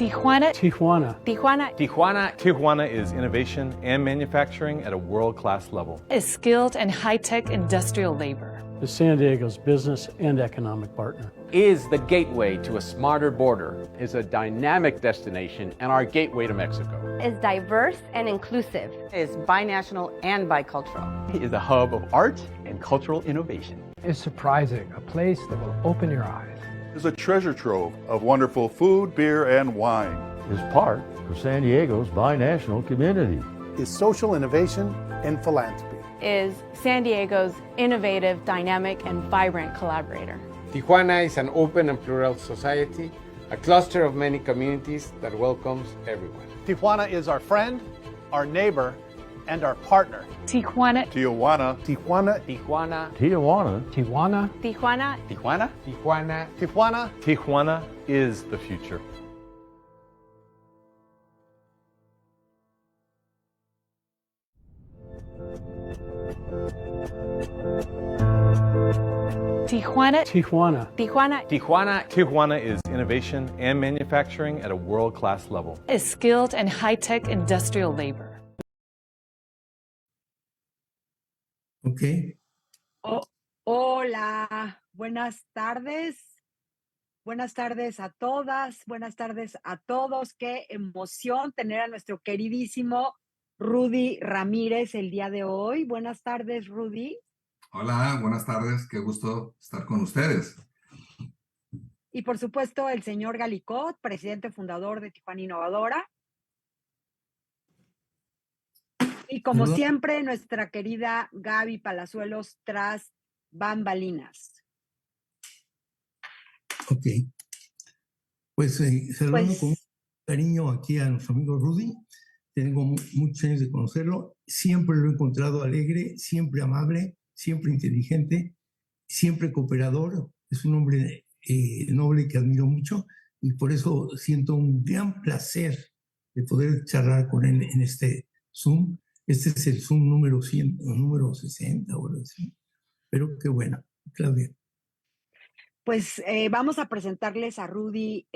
Tijuana. Tijuana. Tijuana Tijuana. Tijuana is innovation and manufacturing at a world-class level. is skilled and high-tech industrial labor. Is San Diego's business and economic partner. Is the gateway to a smarter border. Is a dynamic destination and our gateway to Mexico. Is diverse and inclusive. Is binational and bicultural. Is a hub of art and cultural innovation. Is surprising, a place that will open your eyes. Is a treasure trove of wonderful food, beer, and wine. Is part of San Diego's binational community. Is social innovation and philanthropy. Is San Diego's innovative, dynamic, and vibrant collaborator. Tijuana is an open and plural society, a cluster of many communities that welcomes everyone. Tijuana is our friend, our neighbor, and our partner. Tijuana. Tijuana. Tijuana. Tijuana. Tijuana. Tijuana. Tijuana. Tijuana. Tijuana. Tijuana. Tijuana is the future. Tijuana. Tijuana. Tijuana Tijuana. Tijuana is innovation and manufacturing at a world-class level. is skilled and high-tech industrial labor. Okay. Hola, buenas tardes. Buenas tardes a todas, buenas tardes a todos. Qué emoción tener a nuestro queridísimo Rudy Ramírez el día de hoy. Buenas tardes, Rudy. Hola, buenas tardes. Qué gusto estar con ustedes. Y por supuesto, el señor Galicot, presidente fundador de Tijuana Innovadora. Y como siempre, nuestra querida Gaby Palazuelos tras bambalinas. Ok. Pues saludando con cariño aquí a nuestro amigo Rudy. Tengo muchos años de conocerlo. Siempre lo he encontrado alegre, siempre amable, siempre inteligente, siempre cooperador. Es un hombre noble que admiro mucho y por eso siento un gran placer de poder charlar con él en este Zoom. Este es el Zoom número 100, o número 60 o algo así. Pero qué bueno, Claudia. Pues vamos a presentarles a Rudy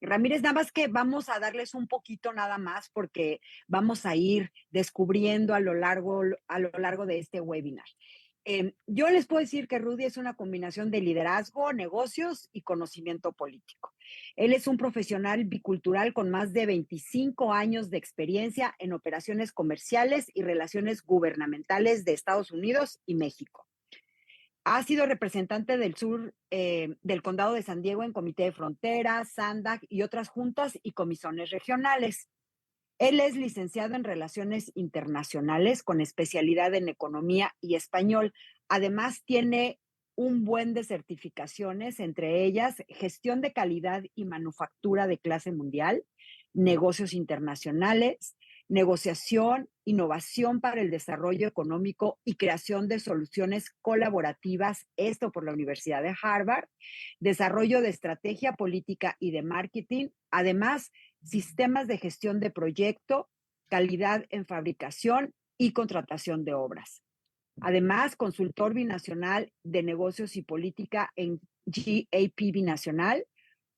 Ramírez, nada más que vamos a darles un poquito nada más porque vamos a ir descubriendo a lo largo de este webinar. Yo les puedo decir que Rudy es una combinación de liderazgo, negocios y conocimiento político. Él es un profesional bicultural con más de 25 años de experiencia en operaciones comerciales y relaciones gubernamentales de Estados Unidos y México. Ha sido representante del sur del condado de San Diego en Comité de Frontera, SANDAG y otras juntas y comisiones regionales. Él es licenciado en Relaciones Internacionales con especialidad en Economía y Español. Además, tiene un buen de certificaciones, entre ellas Gestión de Calidad y Manufactura de Clase Mundial, Negocios Internacionales, Negociación, Innovación para el Desarrollo Económico y Creación de Soluciones Colaborativas, esto por la Universidad de Harvard, Desarrollo de Estrategia Política y de Marketing, además, Sistemas de Gestión de Proyecto, Calidad en Fabricación y Contratación de Obras. Además, consultor binacional de negocios y política en GAP Binacional,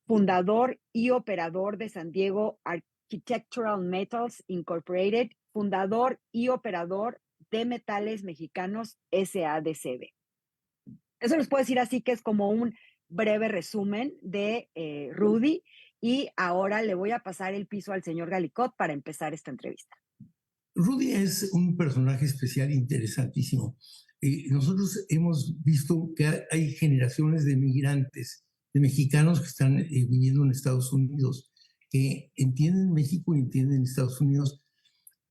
fundador y operador de San Diego Architectural Metals Incorporated, fundador y operador de Metales Mexicanos SADCB. Eso les puedo decir así, que es como un breve resumen de Rudy. Y ahora le voy a pasar el piso al señor Galicot para empezar esta entrevista. Rudy es un personaje especial interesantísimo. Nosotros hemos visto que hay generaciones de migrantes, de mexicanos que están viviendo en Estados Unidos, que entienden México y entienden Estados Unidos.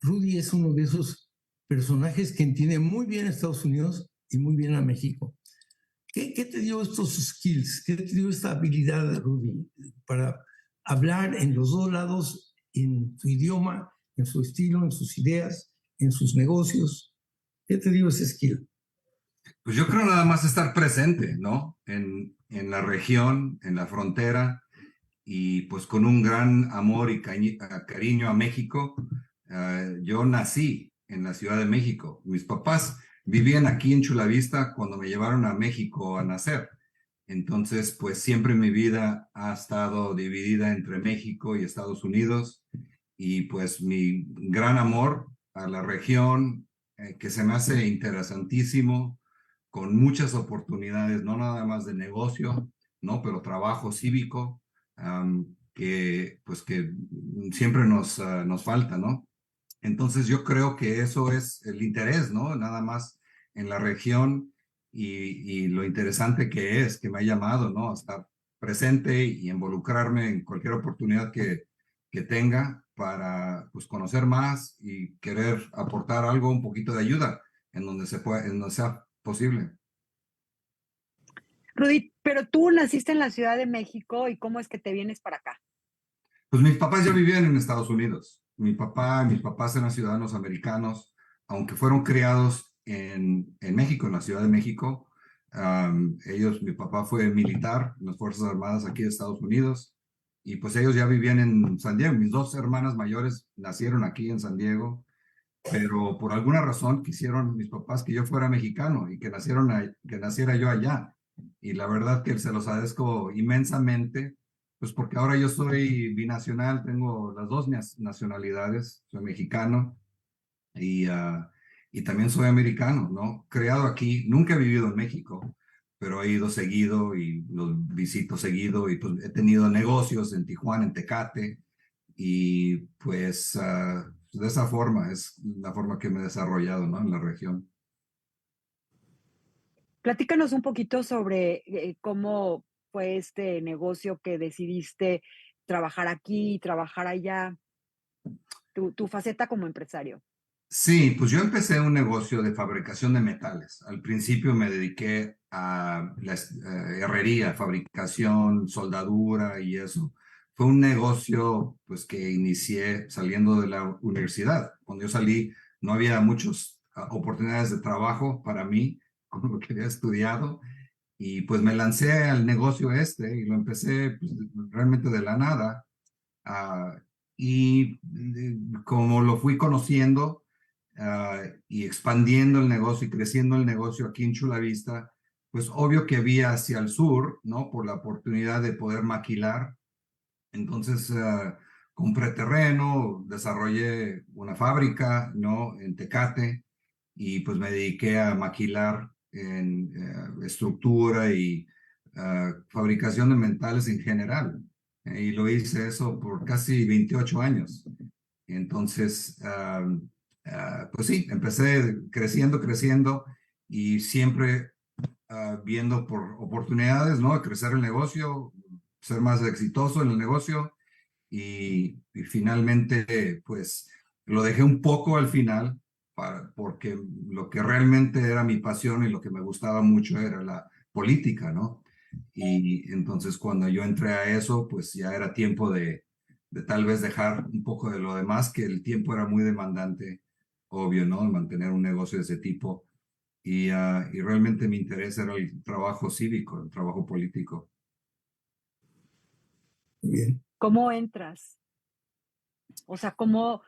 Rudy es uno de esos personajes que entiende muy bien a Estados Unidos y muy bien a México. ¿Qué te dio estos skills? ¿Qué te dio esta habilidad, Rudy, para hablar en los dos lados, en su idioma, en su estilo, en sus ideas, en sus negocios? ¿Qué te dio ese skill? Pues yo creo nada más estar presente, ¿no? En la región, en la frontera, y pues con un gran amor y cariño a México. Yo nací en la Ciudad de México. Mis papás vivían aquí en Chula Vista cuando me llevaron a México a nacer. Entonces, pues siempre mi vida ha estado dividida entre México y Estados Unidos, y pues mi gran amor a la región, que se me hace interesantísimo, con muchas oportunidades, no nada más de negocio, ¿no? Pero trabajo cívico, que pues que siempre nos falta, ¿no? Entonces yo creo que eso es el interés, ¿no? Nada más en la región. Y lo interesante que me ha llamado, ¿no? A estar presente y involucrarme en cualquier oportunidad que tenga para pues conocer más y querer aportar algo, un poquito de ayuda en donde sea posible. Rudy, pero tú naciste en la Ciudad de México, ¿y cómo es que te vienes para acá? Pues mis papás ya vivían en Estados Unidos. Mis papás eran ciudadanos americanos, aunque fueron criados en México, en la Ciudad de México. Mi papá fue militar en las Fuerzas Armadas aquí de Estados Unidos, y pues ellos ya vivían en San Diego. Mis dos hermanas mayores nacieron aquí en San Diego, pero por alguna razón quisieron mis papás que yo fuera mexicano y que naciera yo allá. Y la verdad que se los agradezco inmensamente, pues porque ahora yo soy binacional, tengo las dos nacionalidades, soy mexicano y también soy americano, ¿no? Creado aquí, nunca he vivido en México, pero he ido seguido y los visito seguido, y pues he tenido negocios en Tijuana, en Tecate, y pues de esa forma es la forma que me he desarrollado, ¿no? En la región. Platícanos un poquito sobre cómo fue este negocio que decidiste trabajar aquí y trabajar allá, tu faceta como empresario. Sí, pues yo empecé un negocio de fabricación de metales. Al principio me dediqué a la herrería, fabricación, soldadura y eso. Fue un negocio pues que inicié saliendo de la universidad. Cuando yo salí no había muchas oportunidades de trabajo para mí, como lo que había estudiado, y pues me lancé al negocio y lo empecé pues, realmente de la nada. Y como lo fui conociendo, y expandiendo el negocio y creciendo el negocio aquí en Chula Vista, pues obvio que vi hacia el sur, ¿no? Por la oportunidad de poder maquilar. Entonces compré terreno, desarrollé una fábrica, ¿no? En Tecate, y pues me dediqué a maquilar en estructura y fabricación de metales en general. Y lo hice eso por casi 28 años. Entonces, pues sí, empecé creciendo y siempre viendo por oportunidades, ¿no? Crecer el negocio, ser más exitoso en el negocio y finalmente, pues, lo dejé un poco al final porque lo que realmente era mi pasión y lo que me gustaba mucho era la política, ¿no? Y entonces cuando yo entré a eso, pues ya era tiempo de tal vez dejar un poco de lo demás, que el tiempo era muy demandante, obvio, ¿no? Mantener un negocio de ese tipo. Y realmente mi interés era el trabajo cívico, el trabajo político. Bien. ¿Cómo entras? O sea, ¿cómo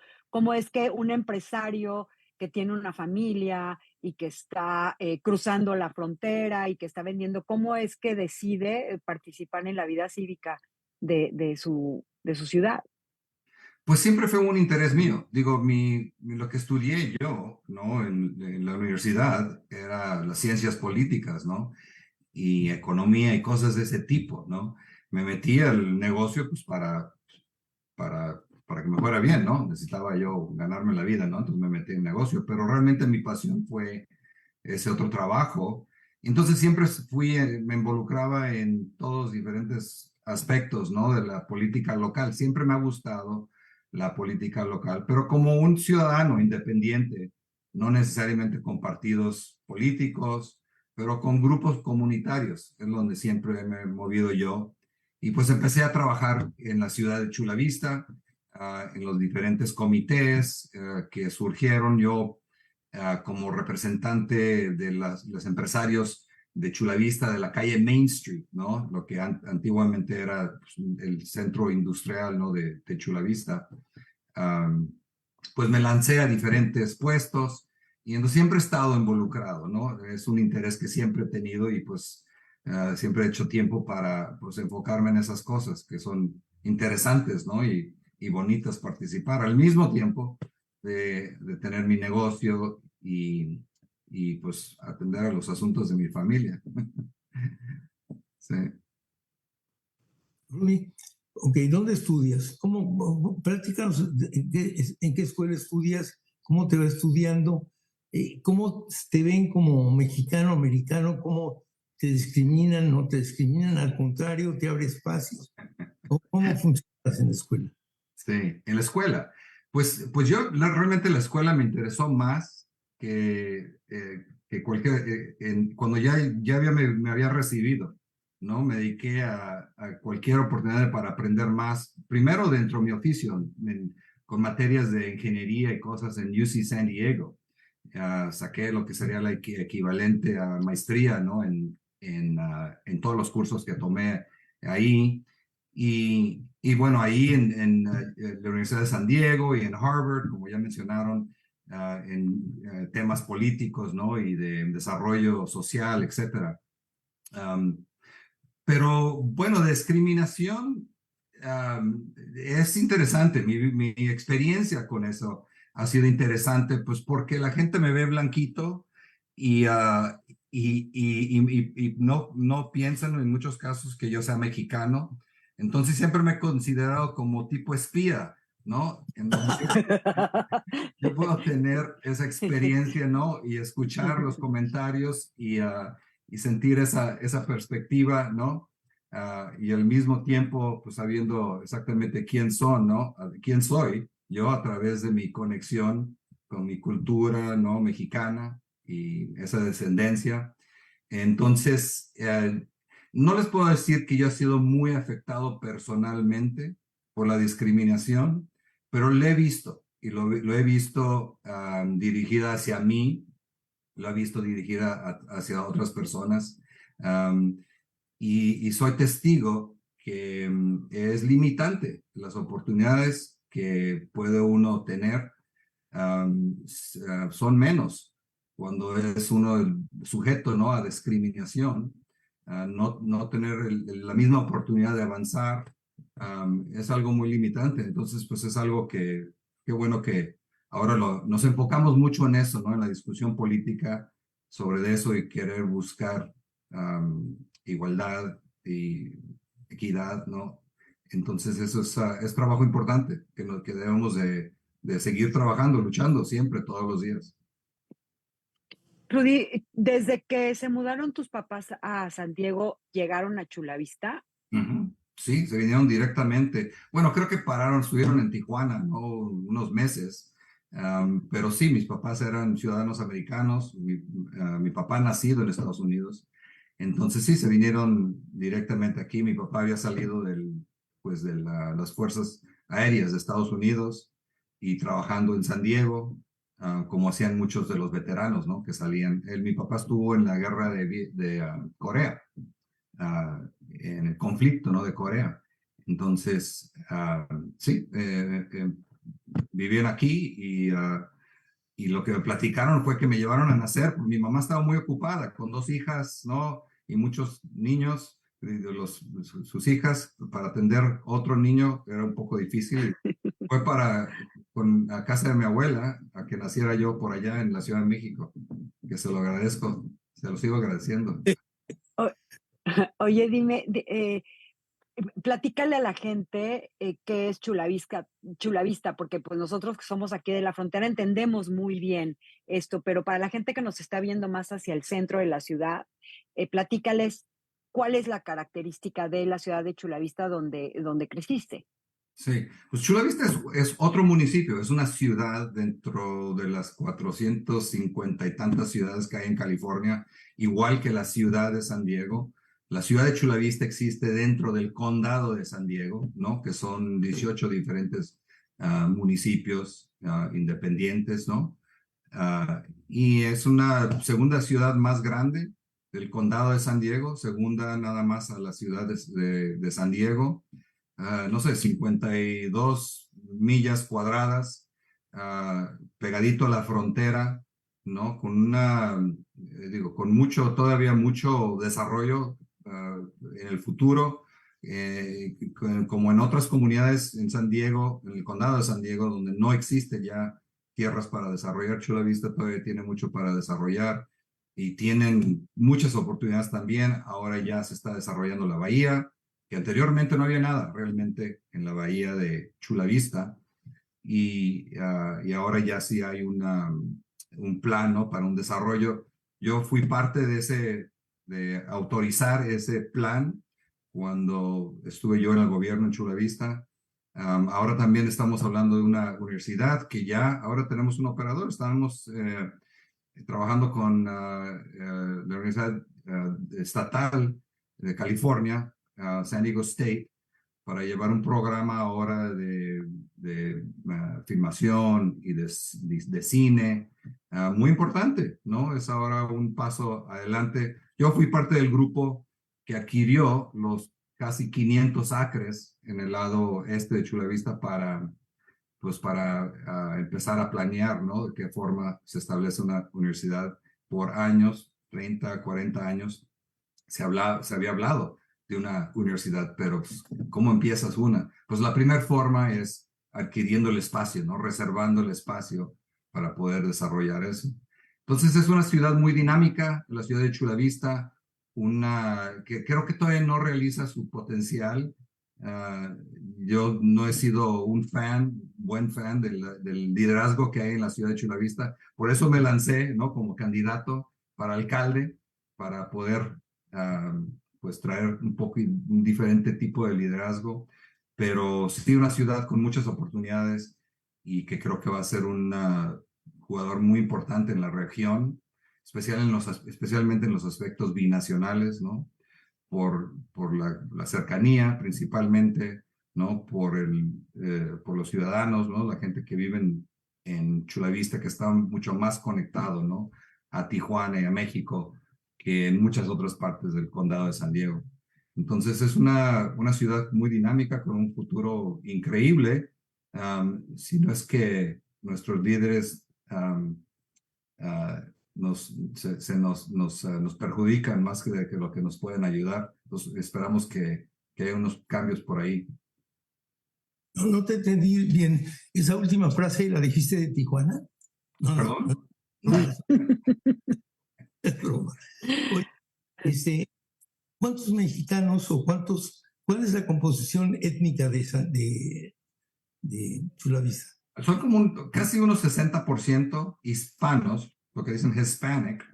es que un empresario que tiene una familia y que está cruzando la frontera y que está vendiendo, cómo es que decide participar en la vida cívica de su ciudad? Pues siempre fue un interés mío. Digo, lo que estudié yo, ¿no? En la universidad era las ciencias políticas, ¿no? Y economía y cosas de ese tipo, ¿no? Me metí al negocio pues para que me fuera bien, ¿no? Necesitaba yo ganarme la vida, ¿no? Entonces me metí en negocio, pero realmente mi pasión fue ese otro trabajo. Entonces siempre me involucraba en todos diferentes aspectos, ¿no? De la política local. Siempre me ha gustado la política local, pero como un ciudadano independiente, no necesariamente con partidos políticos, pero con grupos comunitarios, es donde siempre me he movido yo. Y pues empecé a trabajar en la ciudad de Chula Vista, en los diferentes comités que surgieron. Yo como representante de los empresarios de Chula Vista, de la calle Main Street, ¿no? Lo que antiguamente era pues, el centro industrial, ¿no? de Chula Vista. Pues me lancé a diferentes puestos y siempre he estado involucrado, ¿no? Es un interés que siempre he tenido y pues siempre he hecho tiempo para pues, enfocarme en esas cosas que son interesantes, ¿no? Y bonitas participar al mismo tiempo de tener mi negocio y pues atender a los asuntos de mi familia. Sí. Rudy, ok, ¿dónde estudias? Platícanos en qué escuela estudias, cómo te va estudiando, cómo te ven como mexicano, americano, cómo te discriminan, no te discriminan, al contrario, te abre espacios. ¿Cómo funcionas en la escuela? Sí, en la escuela. Pues yo realmente la escuela me interesó más que cualquier, cuando ya me había recibido, ¿no? Me dediqué a cualquier oportunidad para aprender más, primero dentro de mi oficio, con materias de ingeniería y cosas en UC San Diego. Saqué lo que sería la equivalente a maestría, ¿no? En todos los cursos que tomé ahí. Y bueno, ahí en la Universidad de San Diego y en Harvard, como ya mencionaron, en temas políticos, ¿no? Y de desarrollo social, etcétera. Pero bueno, discriminación es interesante. Mi experiencia con eso ha sido interesante, pues porque la gente me ve blanquito y no piensan en muchos casos que yo sea mexicano. Entonces siempre me he considerado como tipo espía, ¿no? Entonces, yo puedo tener esa experiencia, ¿no? Y escuchar los comentarios y sentir esa perspectiva, ¿no? Y al mismo tiempo, pues sabiendo exactamente quién son, ¿no? Quién soy yo a través de mi conexión con mi cultura, ¿no? Mexicana y esa descendencia. Entonces, no les puedo decir que yo he sido muy afectado personalmente por la discriminación, pero lo he visto y lo he visto dirigida hacia mí, lo he visto dirigida hacia otras personas y soy testigo que es limitante las oportunidades que puede uno tener son menos cuando es uno el sujeto, ¿no? A discriminación. No tener la misma oportunidad de avanzar es algo muy limitante. Entonces, pues es algo que, qué bueno que ahora nos enfocamos mucho en eso, ¿no? En la discusión política sobre eso y querer buscar igualdad y equidad, ¿no? Entonces eso es trabajo importante que debemos de seguir trabajando, luchando siempre, todos los días. Rudy, desde que se mudaron tus papás a San Diego, ¿llegaron a Chula Vista? Sí, se vinieron directamente. Bueno, creo que estuvieron en Tijuana, ¿no? Unos meses. Pero sí, mis papás eran ciudadanos americanos. Mi papá nacido en Estados Unidos. Entonces sí, se vinieron directamente aquí. Mi papá había salido de las fuerzas aéreas de Estados Unidos y trabajando en San Diego, como hacían muchos de los veteranos, ¿no? Que salían. Mi papá estuvo en la guerra de Corea, en el conflicto, ¿no? De Corea. Entonces, sí, vivían aquí y lo que me platicaron fue que me llevaron a nacer. Mi mamá estaba muy ocupada con 2 hijas, ¿no? Y muchos niños, sus hijas, para atender otro niño era un poco difícil. Fue a casa de mi abuela, a que naciera yo por allá en la Ciudad de México, que se lo agradezco, se lo sigo agradeciendo. Oye, dime, platícale a la gente qué es Chula Vista, porque pues nosotros que somos aquí de la frontera entendemos muy bien esto, pero para la gente que nos está viendo más hacia el centro de la ciudad, platícales cuál es la característica de la ciudad de Chula Vista donde creciste. Sí, pues Chula Vista es otro municipio, es una ciudad dentro de las 450 y tantas ciudades que hay en California, igual que la ciudad de San Diego. La ciudad de Chula Vista existe dentro del condado de San Diego, ¿no? Que son 18 diferentes municipios independientes, ¿no? Y es una segunda ciudad más grande del condado de San Diego, segunda nada más a la ciudad de San Diego. No sé, 52 millas cuadradas, pegadito a la frontera, ¿no? Con todavía mucho desarrollo en el futuro, como en otras comunidades en San Diego, en el condado de San Diego, donde no existe ya tierras para desarrollar. Chula Vista todavía tiene mucho para desarrollar y tienen muchas oportunidades también. Ahora ya se está desarrollando la bahía, que anteriormente no había nada realmente en la bahía de Chula Vista, y ahora ya sí hay un plan, ¿no? Para un desarrollo. Yo fui parte de autorizar ese plan cuando estuve yo en el gobierno en Chula Vista. Ahora también estamos hablando de una universidad que ya, ahora tenemos un operador. Estamos trabajando con la Universidad Estatal de California, San Diego State, para llevar un programa ahora de filmación y de cine, muy importante, ¿no? Es ahora un paso adelante. Yo fui parte del grupo que adquirió los casi 500 acres en el lado este de Chula Vista para empezar a planear, ¿no? De qué forma se establece una universidad por años, 30, 40 años. Se había hablado de una universidad, pero ¿cómo empiezas una? Pues la primera forma es adquiriendo el espacio, ¿no? Reservando el espacio para poder desarrollar eso. Entonces es una ciudad muy dinámica, la ciudad de Chula Vista, que creo que todavía no realiza su potencial. Yo no he sido un buen fan del liderazgo que hay en la ciudad de Chula Vista. Por eso me lancé, ¿no? Como candidato para alcalde, para poder pues traer un diferente tipo de liderazgo, pero sí una ciudad con muchas oportunidades y que creo que va a ser un jugador muy importante en la región, especialmente en los aspectos binacionales, ¿no? Por la cercanía principalmente, ¿no? Por los ciudadanos, ¿no? La gente que vive en Chula Vista, que está mucho más conectado, ¿no? A Tijuana y a México que en muchas otras partes del condado de San Diego. Entonces es una ciudad muy dinámica con un futuro increíble, si no es que nuestros líderes nos perjudican más que lo que nos pueden ayudar. Entonces esperamos que haya unos cambios por ahí. No te entendí bien. ¿Esa última frase la dijiste de Tijuana? ¿Perdón? No. Es broma. Oye, ¿cuántos mexicanos o cuál es la composición étnica de Chula Vista? Son como casi unos 60% hispanos, lo que dicen Hispanic,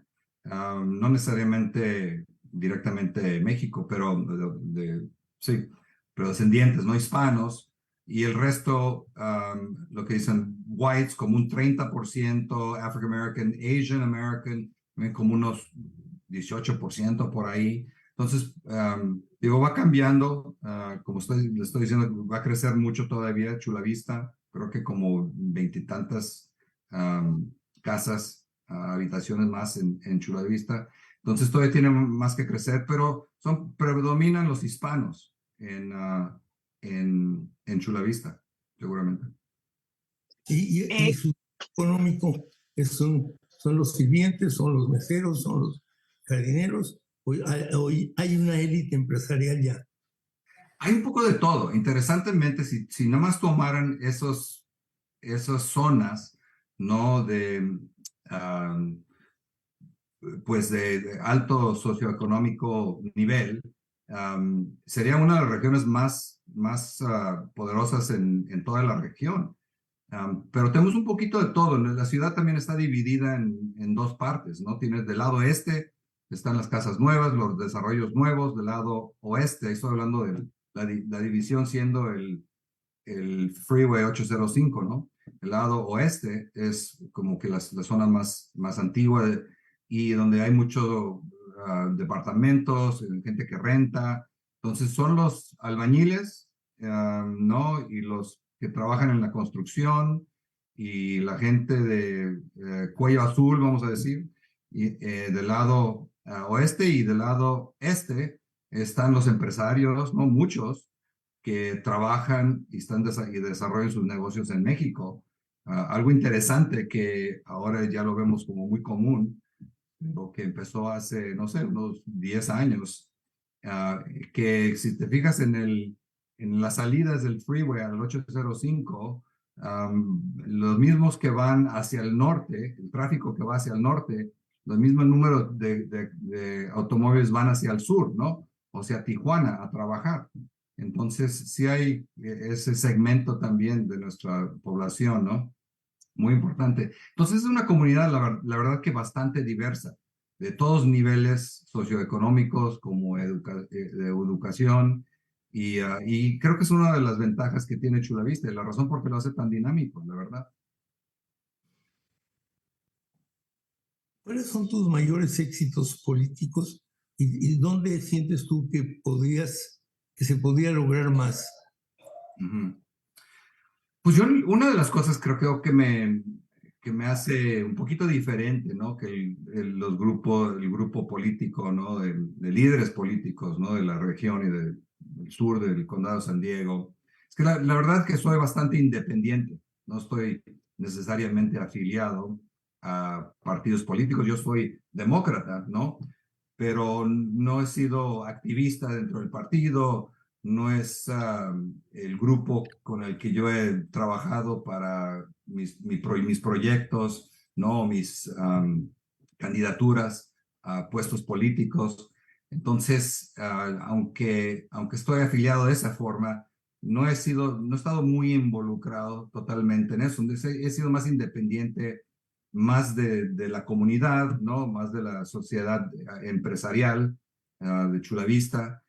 no necesariamente directamente México, pero sí, pero descendientes, no hispanos, y el resto, lo que dicen whites, como un 30%, African American, Asian American, como unos 18% por ahí. Entonces, digo, va cambiando, como le estoy diciendo, va a crecer mucho todavía Chula Vista, creo que como 20 y tantas casas, habitaciones más en Chula Vista. Entonces todavía tiene más que crecer, pero predominan los hispanos en Chula Vista, seguramente. Y su económico son los sirvientes, son los meseros, son los jardineros. Hoy hay una élite empresarial ya. Hay un poco de todo. Interesantemente, si nada más tomaran esas zonas, ¿no? Pues de alto socioeconómico nivel, sería una de las regiones más poderosas en toda la región. Pero tenemos un poquito de todo. La ciudad también está dividida en dos partes, ¿no? Tienes del lado este, están las casas nuevas, los desarrollos nuevos, del lado oeste, estoy hablando de la división siendo el Freeway 805, ¿no? El lado oeste es como que la zona más antigua y donde hay muchos departamentos, gente que renta. Entonces son los albañiles, ¿no? Y los que trabajan en la construcción y la gente de cuello azul, vamos a decir, y del lado oeste, y del lado este están los empresarios, ¿no? Muchos que trabajan y desarrollan sus negocios en México. Algo interesante que ahora ya lo vemos como muy común, lo que empezó hace, no sé, unos 10 años, que si te fijas en las salidas del freeway al 805, los mismos que van hacia el norte, el tráfico que va hacia el norte, los mismos números de automóviles van hacia el sur, ¿no? O sea, Tijuana a trabajar. Entonces, sí hay ese segmento también de nuestra población, ¿no? Muy importante. Entonces, es una comunidad, la verdad que bastante diversa, de todos niveles socioeconómicos como de educación, y creo que es una de las ventajas que tiene Chula Vista y la razón por qué lo hace tan dinámico, la verdad. ¿Cuáles son tus mayores éxitos políticos y dónde sientes tú que se podía lograr más? Pues yo, una de las cosas creo que me hace un poquito diferente, ¿no? Que el grupo político, ¿no? De líderes políticos, ¿no? De la región y del sur del condado de San Diego. Es que la verdad es que soy bastante independiente. No estoy necesariamente afiliado a partidos políticos. Yo soy demócrata, ¿no? Pero no he sido activista dentro del partido. No es el grupo con el que yo he trabajado para mis proyectos, ¿no? Mis candidaturas a puestos políticos. Entonces, aunque estoy afiliado de esa forma, no he estado muy involucrado totalmente en eso. He sido más independiente, más de la comunidad, ¿no? Más de la sociedad empresarial de Chula Vista,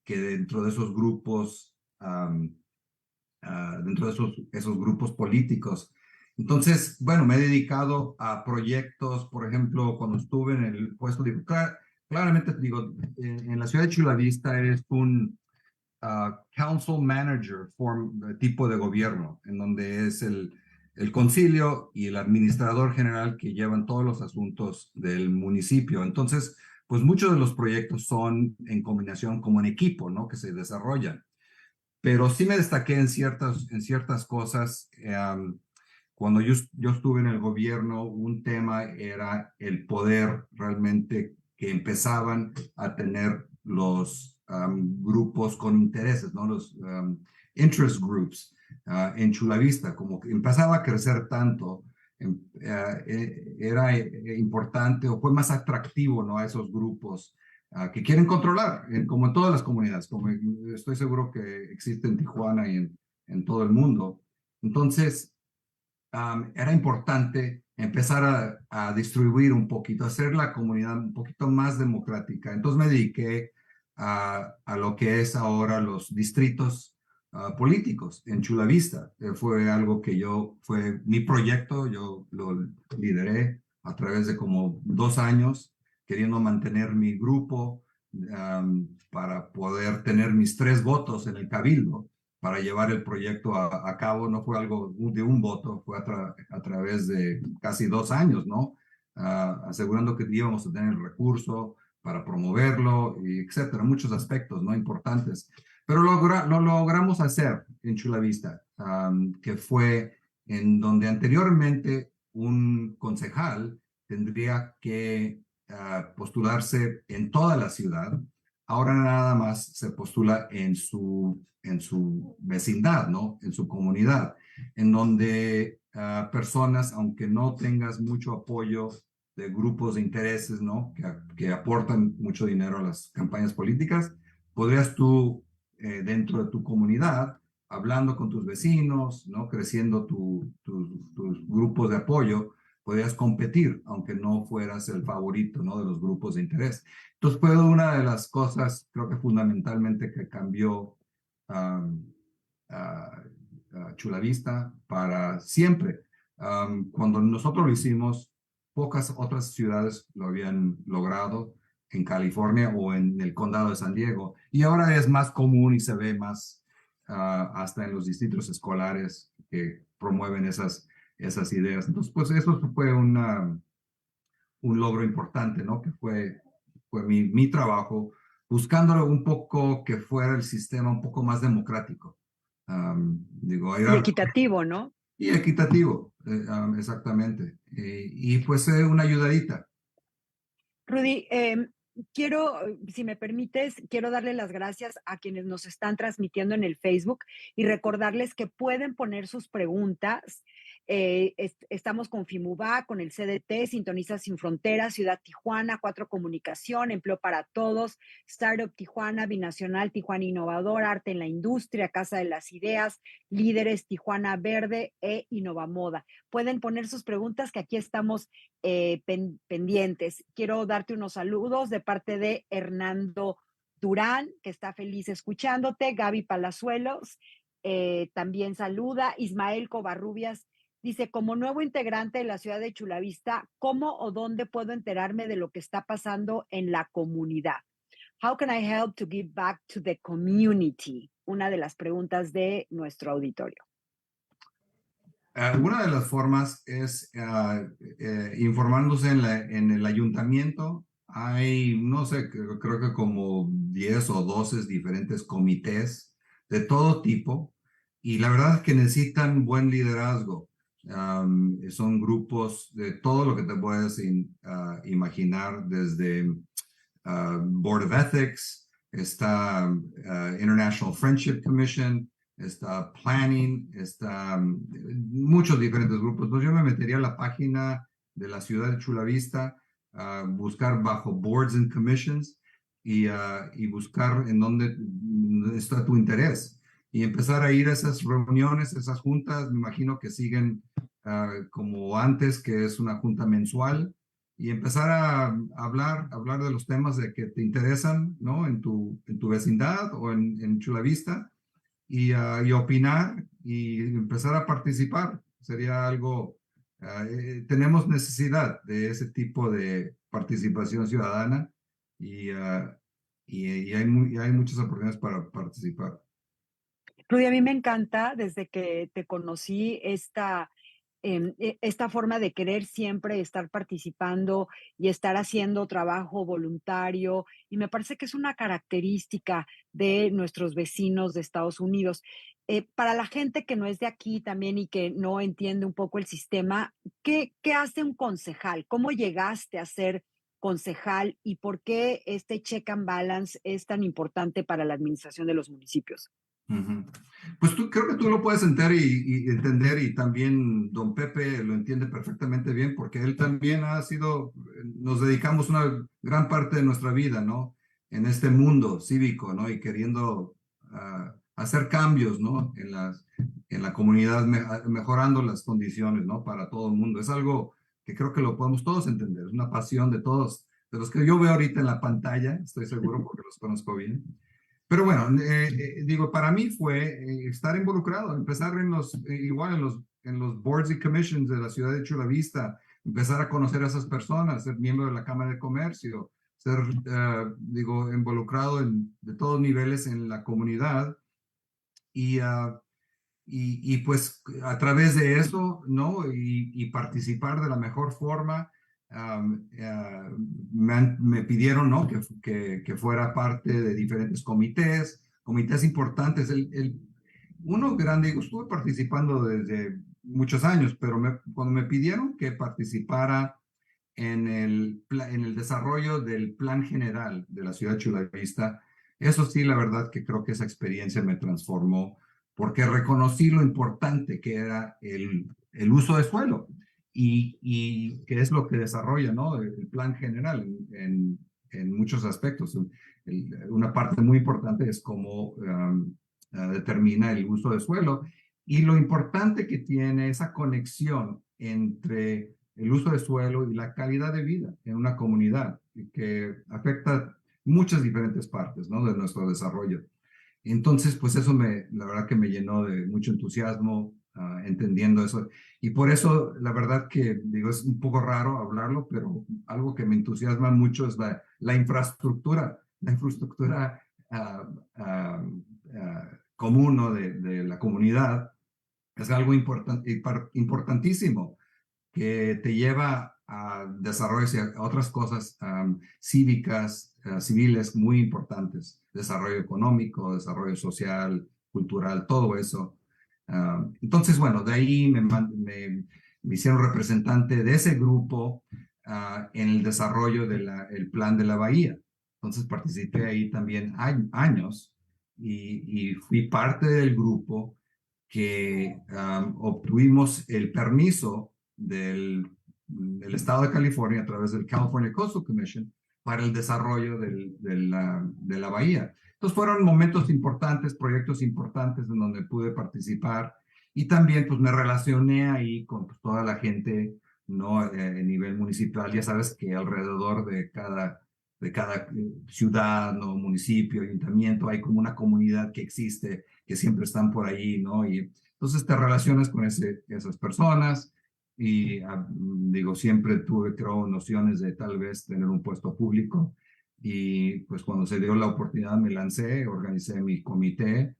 que dentro de esos grupos, dentro de esos grupos políticos. Entonces, bueno, me he dedicado a proyectos, por ejemplo, cuando estuve en el puesto de... Claramente te digo, en la ciudad de Chula Vista eres un council manager tipo de gobierno, en donde es el concilio y el administrador general que llevan todos los asuntos del municipio. Entonces, pues muchos de los proyectos son en combinación como en equipo, ¿no? Que se desarrollan. Pero sí me destaqué en ciertas cosas. Cuando yo estuve en el gobierno, un tema era el poder realmente que empezaban a tener los grupos con intereses, ¿no? Los interest groups en Chula Vista, como que empezaba a crecer tanto era importante o fue más atractivo, ¿no? A esos grupos que quieren controlar, como en todas las comunidades, como estoy seguro que existe en Tijuana y en todo el mundo. Entonces, era importante empezar a distribuir un poquito, hacer la comunidad un poquito más democrática. Entonces me dediqué a lo que es ahora los distritos políticos en Chula Vista. Fue algo que fue mi proyecto, yo lo lideré a través de como 2 años, queriendo mantener mi grupo para poder tener mis 3 votos en el cabildo, para llevar el proyecto a cabo. No fue algo de un voto, fue a través de casi 2 años, ¿no? Asegurando que íbamos a tener el recurso para promoverlo, y etcétera, muchos aspectos, ¿no? Importantes. Pero lo logramos hacer en Chula Vista, que fue en donde anteriormente un concejal tendría que postularse en toda la ciudad. Ahora nada más se postula en su vecindad, ¿no? En su comunidad, en donde personas, aunque no tengas mucho apoyo de grupos de intereses, ¿no? Que aportan mucho dinero a las campañas políticas, podrías tú, dentro de tu comunidad, hablando con tus vecinos, ¿no? Creciendo tus grupos de apoyo, podrías competir, aunque no fueras el favorito, ¿no? De los grupos de interés. Entonces fue una de las cosas, creo que fundamentalmente, que cambió Chula Vista para siempre. Cuando nosotros lo hicimos, pocas otras ciudades lo habían logrado en California o en el condado de San Diego. Y ahora es más común y se ve más hasta en los distritos escolares que promueven esas ideas. Entonces, pues eso fue un logro importante, ¿no? Que fue mi trabajo, buscándolo un poco que fuera el sistema un poco más democrático. Y equitativo, ¿no? Y equitativo, exactamente. Y pues una ayudadita. Rudy, quiero, si me permites, quiero darle las gracias a quienes nos están transmitiendo en el Facebook y recordarles que pueden poner sus preguntas. Estamos con FIMUBA, con el CDT, Sintoniza Sin Fronteras, Ciudad Tijuana, 4 Comunicación, Empleo para Todos, Startup Tijuana, Binacional Tijuana Innovadora, Arte en la Industria, Casa de las Ideas, Líderes Tijuana Verde e Innovamoda. Pueden poner sus preguntas que aquí estamos pendientes. Quiero darte unos saludos de parte de Hernando Durán, que está feliz escuchándote, Gaby Palazuelos, también saluda, Ismael Covarrubias. Dice, como nuevo integrante de la ciudad de Chula Vista, ¿cómo o dónde puedo enterarme de lo que está pasando en la comunidad? How can I help to give back to the community? Una de las preguntas de nuestro auditorio. Una de las formas es informándose en el ayuntamiento. Hay, no sé, creo que como 10 o 12 diferentes comités de todo tipo, y la verdad es que necesitan buen liderazgo. Son grupos de todo lo que te puedes imaginar, desde Board of Ethics, está International Friendship Commission, está Planning, está muchos diferentes grupos. Entonces yo me metería a la página de la ciudad de Chula Vista, buscar bajo Boards and Commissions y buscar en dónde está tu interés. Y empezar a ir a esas reuniones, esas juntas. Me imagino que siguen como antes, que es una junta mensual, y empezar a hablar de los temas de que te interesan, ¿no? En tu vecindad o en Chula Vista, y opinar y empezar a participar. Sería algo, tenemos necesidad de ese tipo de participación ciudadana, y hay muchas oportunidades para participar. Rudy, a mí me encanta desde que te conocí esta forma de querer siempre estar participando y estar haciendo trabajo voluntario, y me parece que es una característica de nuestros vecinos de Estados Unidos. Para la gente que no es de aquí también y que no entiende un poco el sistema, ¿qué hace un concejal? ¿Cómo llegaste a ser concejal y por qué este check and balance es tan importante para la administración de los municipios? Pues creo que tú lo puedes entender y también don Pepe lo entiende perfectamente bien porque él también nos dedicamos una gran parte de nuestra vida, ¿no? En este mundo cívico, ¿no? Y queriendo hacer cambios, ¿no? En la comunidad, mejorando las condiciones, ¿no? Para todo el mundo. Es algo que creo que lo podemos todos entender. Es una pasión de todos, de los que yo veo ahorita en la pantalla, estoy seguro porque los conozco bien. Pero bueno, digo, para mí fue estar involucrado, empezar igual en los boards y commissions de la ciudad de Chula Vista, empezar a conocer a esas personas, ser miembro de la Cámara de Comercio, ser, digo, involucrado de todos niveles en la comunidad y pues a través de eso, ¿no? Y participar de la mejor forma. Me pidieron, ¿no? que fuera parte de diferentes comités importantes. Uno grande, estuve participando desde muchos años, pero cuando me pidieron que participara en el desarrollo del plan general de la ciudad de Chula Vista, eso sí, la verdad que creo que esa experiencia me transformó, porque reconocí lo importante que era el uso de suelo. Y que es lo que desarrolla, ¿no? El plan general en muchos aspectos. Una parte muy importante es cómo determina el uso de suelo y lo importante que tiene esa conexión entre el uso de suelo y la calidad de vida en una comunidad que afecta muchas diferentes partes, ¿no? De nuestro desarrollo. Entonces, pues eso la verdad que me llenó de mucho entusiasmo, entendiendo eso. Y por eso, la verdad que, digo, es un poco raro hablarlo, pero algo que me entusiasma mucho es la infraestructura común, ¿no? de la comunidad. Es algo importantísimo que te lleva a desarrollos y a otras cosas cívicas, civiles muy importantes. Desarrollo económico, desarrollo social, cultural, todo eso. Entonces, bueno, de ahí me hicieron representante de ese grupo en el desarrollo del plan de la bahía. Entonces participé ahí también años y fui parte del grupo que obtuvimos el permiso del estado de California a través del California Coastal Commission para el desarrollo de la bahía. Entonces fueron momentos importantes, proyectos importantes en donde pude participar y también pues me relacioné ahí con pues, toda la gente, ¿no? A nivel municipal. Ya sabes que alrededor de cada ciudad, ¿no? Municipio, ayuntamiento, hay como una comunidad que existe, que siempre están por ahí, ¿no? Y entonces te relacionas con esas personas y digo, siempre tuve, creo, nociones de tal vez tener un puesto público. Y pues cuando se dio la oportunidad me lancé, organicé mi comité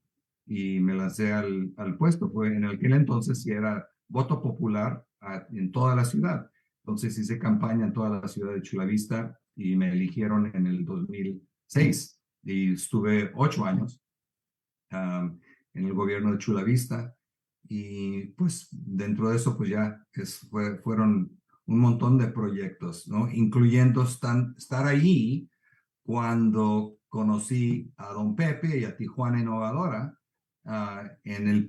y me lancé al puesto. Fue en aquel entonces sí era voto popular en toda la ciudad. Entonces hice campaña en toda la ciudad de Chula Vista y me eligieron en el 2006 y estuve 8 años en el gobierno de Chula Vista y pues dentro de eso pues ya fueron un montón de proyectos, ¿no? Incluyendo estar ahí cuando conocí a don Pepe y a Tijuana Innovadora en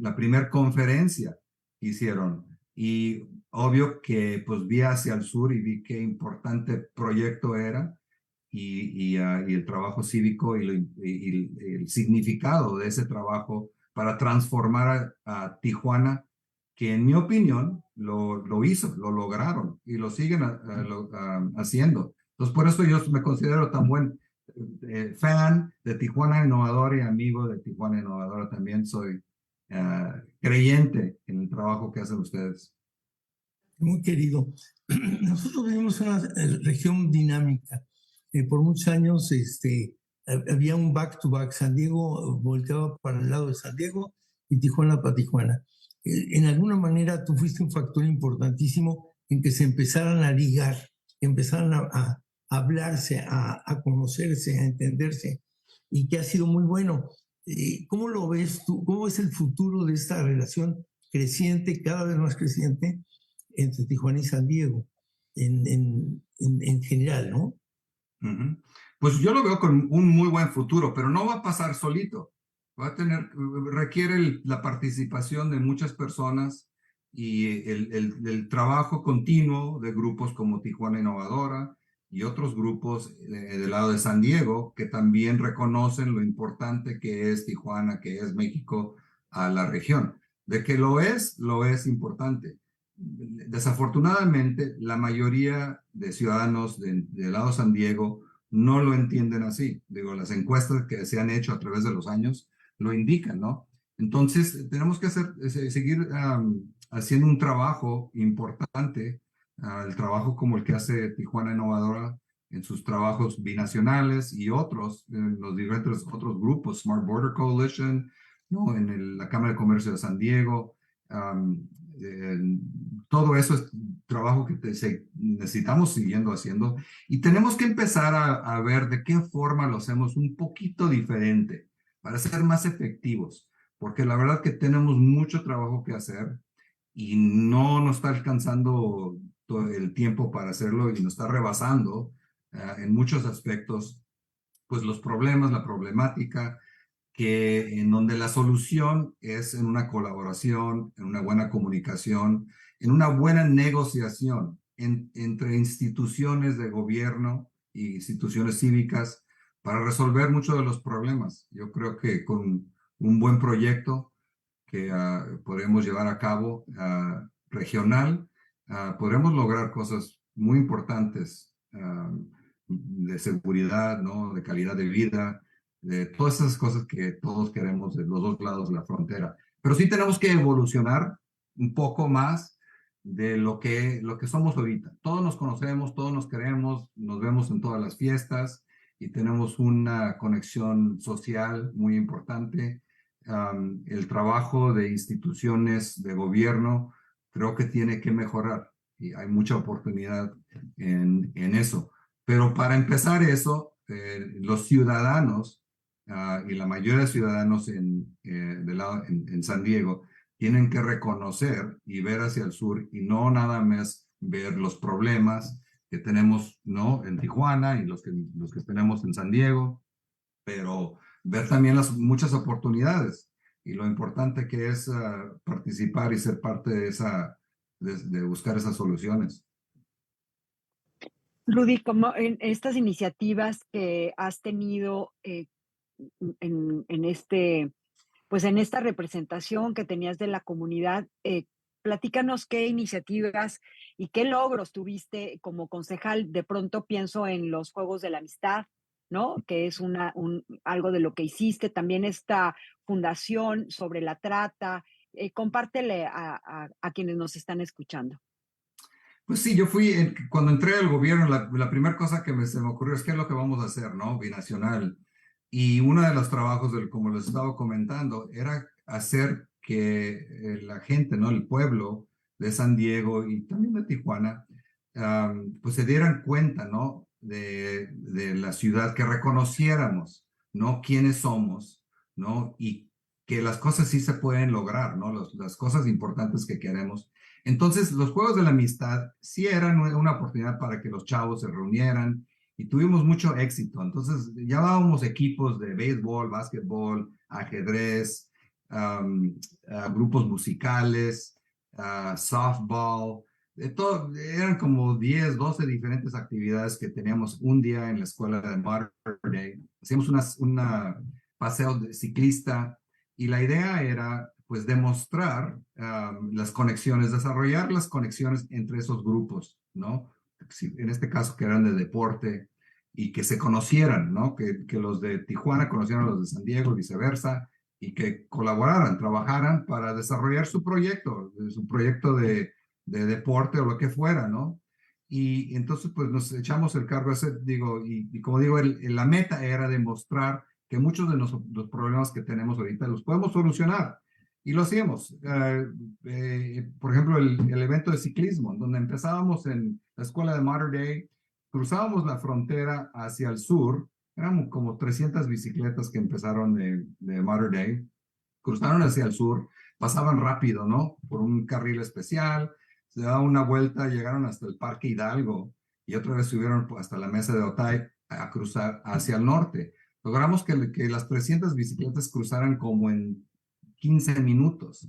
la primer conferencia que hicieron. Y obvio que pues vi hacia el sur y vi qué importante proyecto era y el trabajo cívico y el significado de ese trabajo para transformar a Tijuana, que en mi opinión lo lograron y lo siguen haciendo. Entonces, por eso yo me considero tan buen fan de Tijuana Innovadora y amigo de Tijuana Innovadora. También soy creyente en el trabajo que hacen ustedes. Muy querido. Nosotros vivimos en una región dinámica. Por muchos años había un back-to-back. San Diego volteaba para el lado de San Diego y Tijuana para Tijuana. En alguna manera tú fuiste un factor importantísimo en que se empezaran a ligar, que empezaran a hablarse, a conocerse, a entenderse, y que ha sido muy bueno. ¿Cómo lo ves tú? ¿Cómo es el futuro de esta relación creciente, cada vez más creciente, entre Tijuana y San Diego, en general, ¿no? Pues yo lo veo con un muy buen futuro, pero no va a pasar solito. requiere la participación de muchas personas y el trabajo continuo de grupos como Tijuana Innovadora y otros grupos del lado de San Diego que también reconocen lo importante que es Tijuana, que es México a la región. De que lo es importante. Desafortunadamente, la mayoría de ciudadanos del lado de San Diego no lo entienden así. Digo, las encuestas que se han hecho a través de los años lo indican, ¿no? Entonces, tenemos que seguir haciendo un trabajo importante, el trabajo como el que hace Tijuana Innovadora en sus trabajos binacionales y otros, en los diferentes otros grupos, Smart Border Coalition, ¿no? En la Cámara de Comercio de San Diego. Todo eso es trabajo que necesitamos siguiendo haciendo y tenemos que empezar a ver de qué forma lo hacemos un poquito diferente para ser más efectivos, porque la verdad que tenemos mucho trabajo que hacer y no nos está alcanzando todo el tiempo para hacerlo y nos está rebasando en muchos aspectos, pues los problemas, la problemática, que en donde la solución es en una colaboración, en una buena comunicación, en una buena negociación entre instituciones de gobierno e instituciones cívicas para resolver muchos de los problemas. Yo creo que con un buen proyecto que podemos llevar a cabo regional, podremos lograr cosas muy importantes de seguridad, ¿no? De calidad de vida, de todas esas cosas que todos queremos de los dos lados de la frontera. Pero sí tenemos que evolucionar un poco más de lo que somos ahorita. Todos nos conocemos, todos nos queremos, nos vemos en todas las fiestas y tenemos una conexión social muy importante. El trabajo de instituciones de gobierno creo que tiene que mejorar y hay mucha oportunidad en eso. Pero para empezar eso, los ciudadanos y la mayoría de ciudadanos en San Diego tienen que reconocer y ver hacia el sur y no nada más ver los problemas que tenemos, ¿no? En Tijuana y los que tenemos en San Diego, pero ver también las muchas oportunidades y lo importante que es participar y ser parte de buscar esas soluciones. Rudy, como en estas iniciativas que has tenido en esta representación que tenías de la comunidad, platícanos qué iniciativas y qué logros tuviste como concejal. De pronto pienso en los Juegos de la Amistad, ¿no? Que es algo de lo que hiciste. También esta fundación sobre la trata. Compártele a quienes nos están escuchando. Pues sí, yo cuando entré al gobierno, la primera cosa que se me ocurrió es qué es lo que vamos a hacer, ¿no? Binacional. Y uno de los trabajos, como les estaba comentando, era hacer que la gente, ¿no? El pueblo de San Diego y también de Tijuana, pues se dieran cuenta, ¿no? De la ciudad, que reconociéramos, ¿no? Quiénes somos, ¿no? Y que las cosas sí se pueden lograr, ¿no? Las cosas importantes que queremos. Entonces, los Juegos de la Amistad sí eran una oportunidad para que los chavos se reunieran y tuvimos mucho éxito. Entonces, llamábamos equipos de béisbol, básquetbol, ajedrez, grupos musicales, softball, de todo. Eran como 10, 12 diferentes actividades que teníamos un día en la escuela de Modern Day. Hacíamos una paseo de ciclista y la idea era pues demostrar las conexiones, desarrollar las conexiones entre esos grupos, ¿no? En este caso que eran de deporte y que se conocieran, ¿no? Que los de Tijuana conocieran a los de San Diego, viceversa, y que colaboraran, trabajaran para desarrollar su proyecto de deporte o lo que fuera, ¿no? Y entonces pues nos echamos el cargo ese, y como digo, la meta era demostrar que muchos de los problemas que tenemos ahorita los podemos solucionar. Y lo hacíamos. Por ejemplo, el evento de ciclismo, donde empezábamos en la escuela de Modern Day, cruzábamos la frontera hacia el sur, eran como 300 bicicletas que empezaron de Modern Day, cruzaron hacia el sur, pasaban rápido, ¿no? Por un carril especial, se daban una vuelta, llegaron hasta el Parque Hidalgo y otra vez subieron hasta la Mesa de Otay a cruzar hacia el norte. Logramos que las 300 bicicletas cruzaran como en 15 minutos,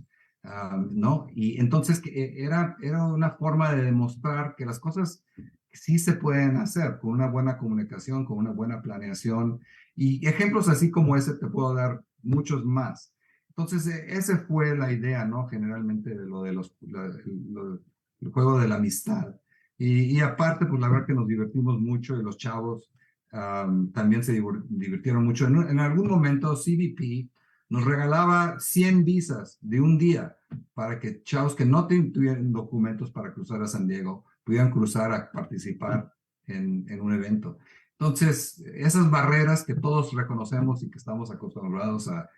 ¿no? Y entonces era una forma de demostrar que las cosas sí se pueden hacer con una buena comunicación, con una buena planeación. Y ejemplos así como ese te puedo dar muchos más. Entonces, esa fue la idea, ¿no? Generalmente de el juego de la amistad. Y aparte, pues la verdad que nos divertimos mucho y los chavos también se divirtieron mucho. En algún momento, CBP nos regalaba 100 visas de un día para que chavos que no tuvieran documentos para cruzar a San Diego pudieran cruzar a participar en un evento. Entonces, esas barreras que todos reconocemos y que estamos acostumbrados a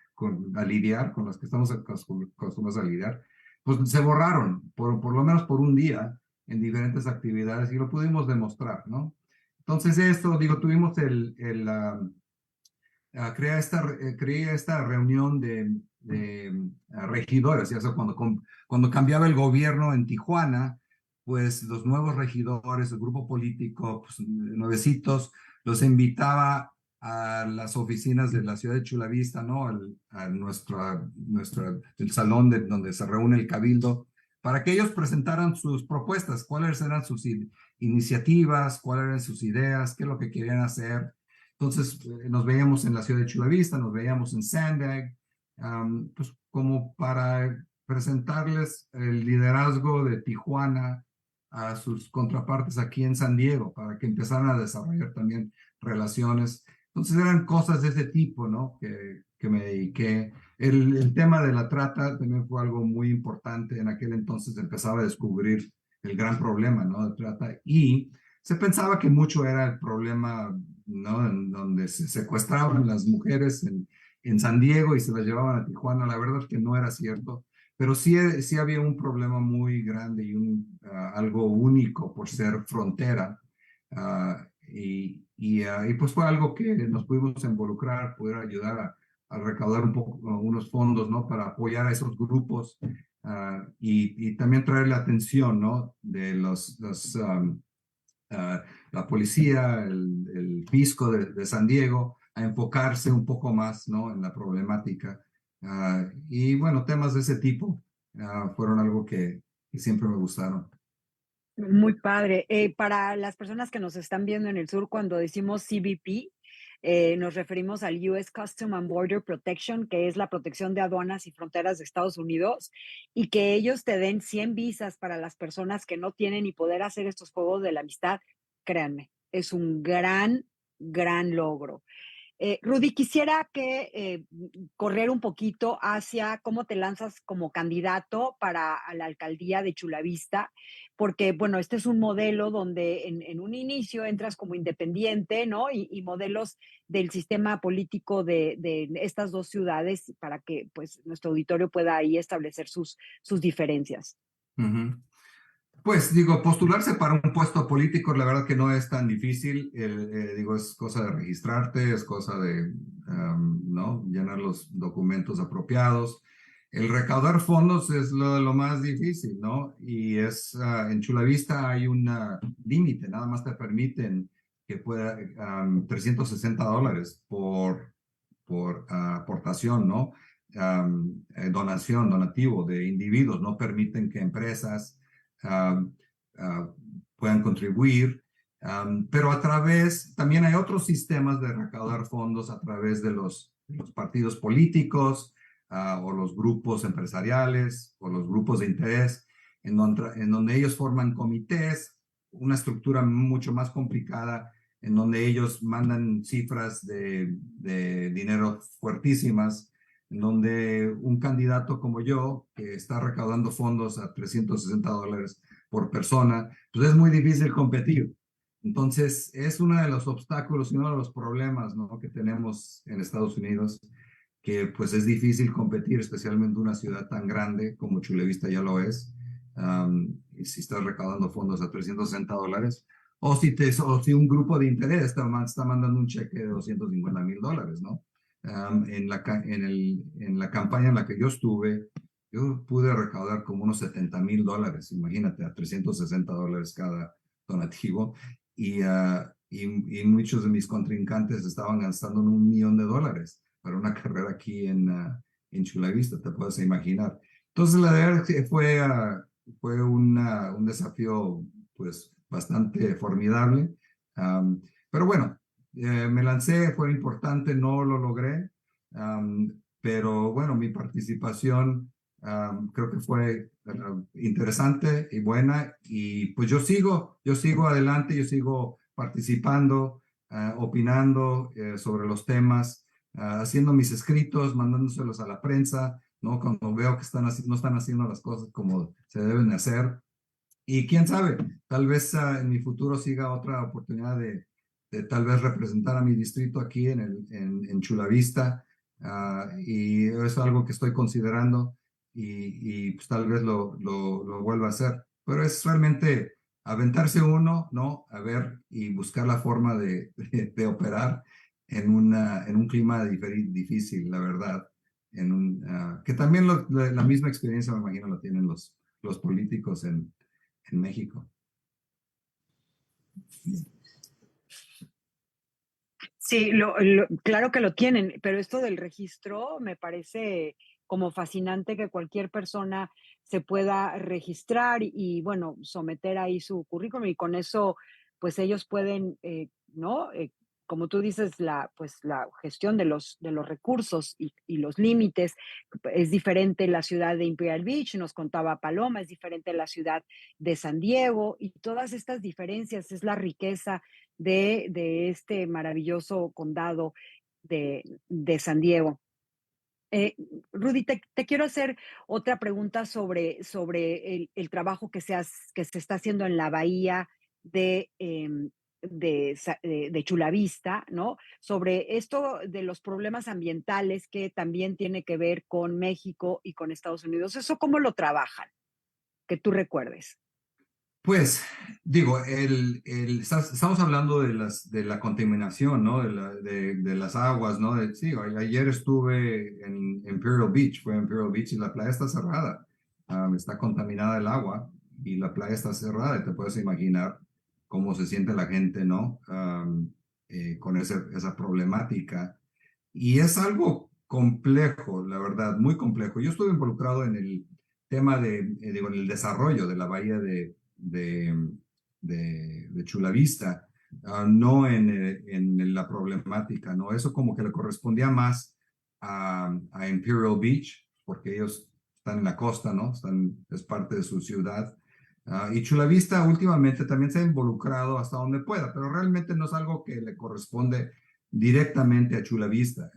lidiar, con las que estamos acostumbrados a lidiar, pues se borraron, por lo menos por un día, en diferentes actividades, y lo pudimos demostrar, ¿no? Entonces esto, digo, tuvimos creé esta reunión de regidores, ya sea cuando cambiaba el gobierno en Tijuana, pues los nuevos regidores, el grupo político, pues, nuevecitos, los invitaba a las oficinas de la ciudad de Chula Vista, ¿no? El salón donde se reúne el cabildo, para que ellos presentaran sus propuestas, cuáles eran sus iniciativas, cuáles eran sus ideas, qué es lo que querían hacer. Entonces, nos veíamos en la ciudad de Chula Vista, nos veíamos en Sandag, pues como para presentarles el liderazgo de Tijuana a sus contrapartes aquí en San Diego, para que empezaran a desarrollar también relaciones. Entonces eran cosas de ese tipo, ¿no? Que me dediqué. El tema de la trata también fue algo muy importante. En aquel entonces empezaba a descubrir el gran problema, ¿no? De trata. Y se pensaba que mucho era el problema, ¿no? En donde se secuestraban las mujeres en San Diego y se las llevaban a Tijuana. La verdad es que no era cierto. Pero sí había un problema muy grande y algo único por ser frontera. Y pues fue algo que nos pudimos involucrar, poder ayudar a recaudar unos fondos, ¿no? Para apoyar a esos grupos y también traer la atención, ¿no? De la policía, el fisco de San Diego, a enfocarse un poco más, ¿no? En la problemática. Y bueno, temas de ese tipo fueron algo que siempre me gustaron. Muy padre. Para las personas que nos están viendo en el sur, cuando decimos CBP, nos referimos al US Customs and Border Protection, que es la protección de aduanas y fronteras de Estados Unidos, y que ellos te den 100 visas para las personas que no tienen y poder hacer estos juegos de la amistad. Créanme, es un gran, gran logro. Rudy, quisiera correr un poquito hacia cómo te lanzas como candidato para la alcaldía de Chula Vista, porque, bueno, este es un modelo donde en un inicio entras como independiente, ¿no? Y modelos del sistema político de estas dos ciudades para que, pues, nuestro auditorio pueda ahí establecer sus diferencias. Uh-huh. Pues digo, postularse para un puesto político, la verdad que no es tan difícil. Digo, es cosa de registrarte, es cosa de ¿no? Llenar los documentos apropiados. El recaudar fondos es lo más difícil, ¿no? Y en Chula Vista hay un límite, nada más te permiten que pueda $360 por aportación, ¿no? Donativo de individuos, no permiten que empresas puedan contribuir, pero también hay otros sistemas de recaudar fondos a través de los partidos políticos o los grupos empresariales o los grupos de interés, en donde ellos forman comités, una estructura mucho más complicada, en donde ellos mandan cifras de dinero fuertísimas, en donde un candidato como yo, que está recaudando fondos a $360 por persona, pues es muy difícil competir. Entonces, es uno de los obstáculos y uno de los problemas, ¿no? Que tenemos en Estados Unidos, que pues es difícil competir, especialmente una ciudad tan grande como Chula Vista ya lo es, y si estás recaudando fondos a $360, o si un grupo de interés está mandando un cheque de $250,000, ¿no? En la campaña en la que yo estuve, yo pude recaudar como unos $70,000, imagínate, a $360 cada donativo, y y muchos de mis contrincantes estaban gastando $1 millón para una carrera aquí en Chula Vista, te puedes imaginar. Entonces, la verdad fue un desafío pues bastante formidable, pero bueno, me lancé, fue importante, no lo logré, pero bueno, mi participación creo que fue interesante y buena, y pues yo sigo adelante, yo sigo participando, opinando sobre los temas, haciendo mis escritos, mandándoselos a la prensa, ¿no? Cuando veo que no están haciendo las cosas como se deben hacer. Y quién sabe, tal vez en mi futuro siga otra oportunidad de tal vez representar a mi distrito aquí en Chula Vista, y es algo que estoy considerando, y pues tal vez lo vuelva a hacer. Pero es realmente aventarse uno, ¿no? A ver y buscar la forma de operar en un clima difícil, la verdad. Que también la misma experiencia, me imagino, lo tienen los políticos en México. Sí, claro que lo tienen, pero esto del registro me parece como fascinante, que cualquier persona se pueda registrar y bueno, someter ahí su currículum, y con eso pues ellos pueden, ¿no? Como tú dices, la gestión de los recursos y los límites es diferente en la ciudad de Imperial Beach, nos contaba Paloma, es diferente en la ciudad de San Diego, y todas estas diferencias es la riqueza de este maravilloso condado de San Diego. Rudy, te quiero hacer otra pregunta sobre el trabajo que se está haciendo en la bahía de Chula Vista, ¿no? Sobre esto de los problemas ambientales que también tiene que ver con México y con Estados Unidos. ¿Eso cómo lo trabajan? Que tú recuerdes. Pues, digo, estamos hablando de la contaminación, ¿no? De las aguas, ¿no? Sí, ayer estuve en Imperial Beach, fue en Imperial Beach, y la playa está cerrada. Está contaminada el agua y la playa está cerrada, y te puedes imaginar cómo se siente la gente, ¿no? Con esa problemática. Y es algo complejo, la verdad, muy complejo. Yo estuve involucrado en el tema en el desarrollo de la bahía de Chula Vista, no en la problemática, ¿no? Eso como que le correspondía más a Imperial Beach, porque ellos están en la costa, ¿no? Es parte de su ciudad. Y Chula Vista últimamente también se ha involucrado hasta donde pueda, pero realmente no es algo que le corresponde directamente a Chula Vista,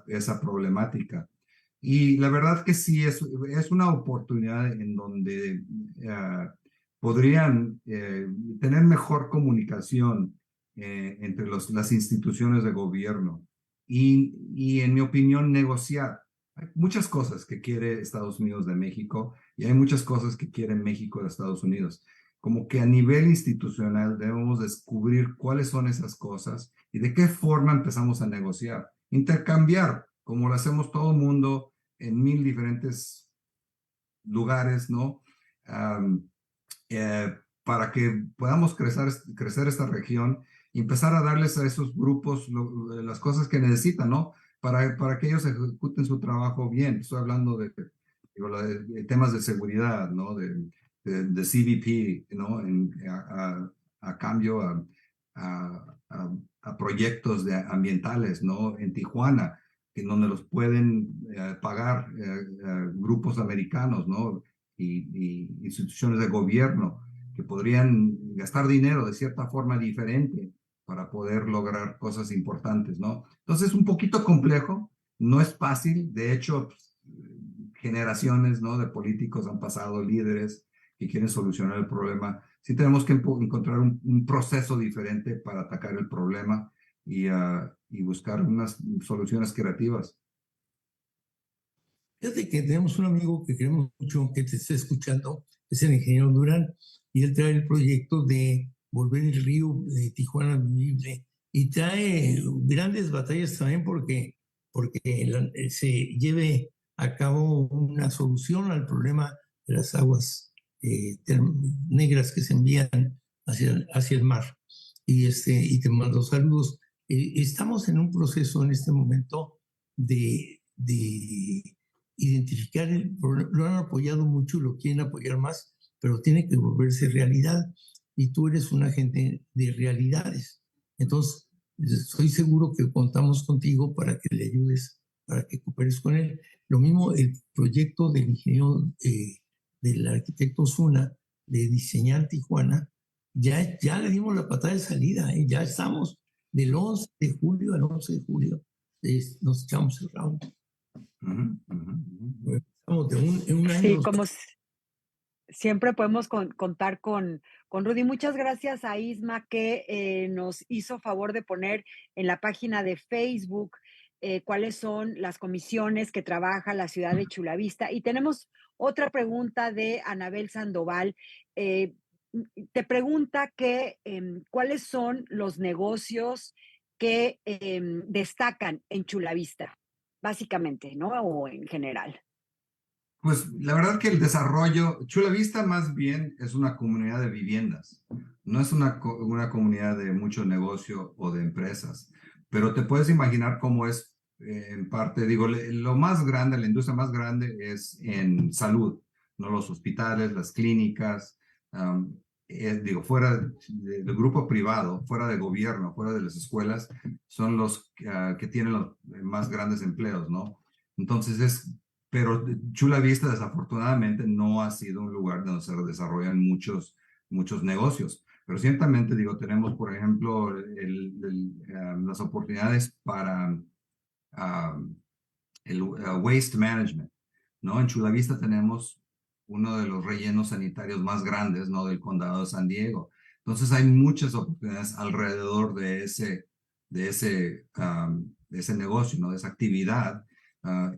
esa problemática. Y la verdad que sí, es una oportunidad en donde podrían tener mejor comunicación entre las instituciones de gobierno y, en mi opinión, negociar. Hay muchas cosas que quiere Estados Unidos de México y hay muchas cosas que quiere México de Estados Unidos. Como que a nivel institucional debemos descubrir cuáles son esas cosas y de qué forma empezamos a negociar. Intercambiar, como lo hacemos todo el mundo en 1000 diferentes lugares, ¿no? Para que podamos crecer esta región y empezar a darles a esos grupos las cosas que necesitan, ¿no? Para que ellos ejecuten su trabajo bien. Estoy hablando de temas de seguridad, ¿no? De CBP, ¿no? A cambio a proyectos ambientales, ¿no? En Tijuana, en donde los pueden pagar grupos americanos, ¿no? Y instituciones de gobierno que podrían gastar dinero de cierta forma diferente para poder lograr cosas importantes, ¿no? Entonces es un poquito complejo, no es fácil. De hecho, pues, generaciones, ¿no? De políticos han pasado, líderes que quieren solucionar el problema. Sí tenemos que encontrar un proceso diferente para atacar el problema y buscar unas soluciones creativas. Fíjate que tenemos un amigo que queremos mucho, que te está escuchando, es el ingeniero Durán, y él trae el proyecto de volver el río de Tijuana vivible, y trae grandes batallas también porque se lleve a cabo una solución al problema de las aguas negras que se envían hacia el mar. y te mando saludos. Estamos en un proceso en este momento de identificar, lo han apoyado mucho, lo quieren apoyar más, pero tiene que volverse realidad. Y tú eres un agente de realidades. Entonces, estoy seguro que contamos contigo para que le ayudes, para que cooperes con él. Lo mismo el proyecto del ingeniero, del arquitecto Osuna, de diseñar Tijuana, ya le dimos la patada de salida, ya estamos del 11 de julio al 11 de julio, nos echamos el round. Estamos en un año. Sí, como siempre podemos contar con Rudy. Muchas gracias a Isma que nos hizo favor de poner en la página de Facebook cuáles son las comisiones que trabaja la ciudad de Chula Vista. Y tenemos otra pregunta de Anabel Sandoval. Te pregunta que cuáles son los negocios que destacan en Chula Vista, básicamente, ¿no? O en general. Pues la verdad que el desarrollo, Chula Vista más bien es una comunidad de viviendas, no es una comunidad de mucho negocio o de empresas, pero te puedes imaginar cómo es en parte, digo, lo más grande, la industria más grande es en salud, ¿no? Los hospitales, las clínicas, digo, fuera del grupo privado, fuera de gobierno, fuera de las escuelas, son los que tienen los más grandes empleos, ¿no? Entonces pero Chula Vista desafortunadamente no ha sido un lugar donde se desarrollan muchos negocios. Pero ciertamente, digo, tenemos, por ejemplo, las oportunidades para el waste management, ¿no? En Chula Vista tenemos uno de los rellenos sanitarios más grandes, ¿no? Del condado de San Diego. Entonces hay muchas oportunidades alrededor de ese negocio, ¿no? De esa actividad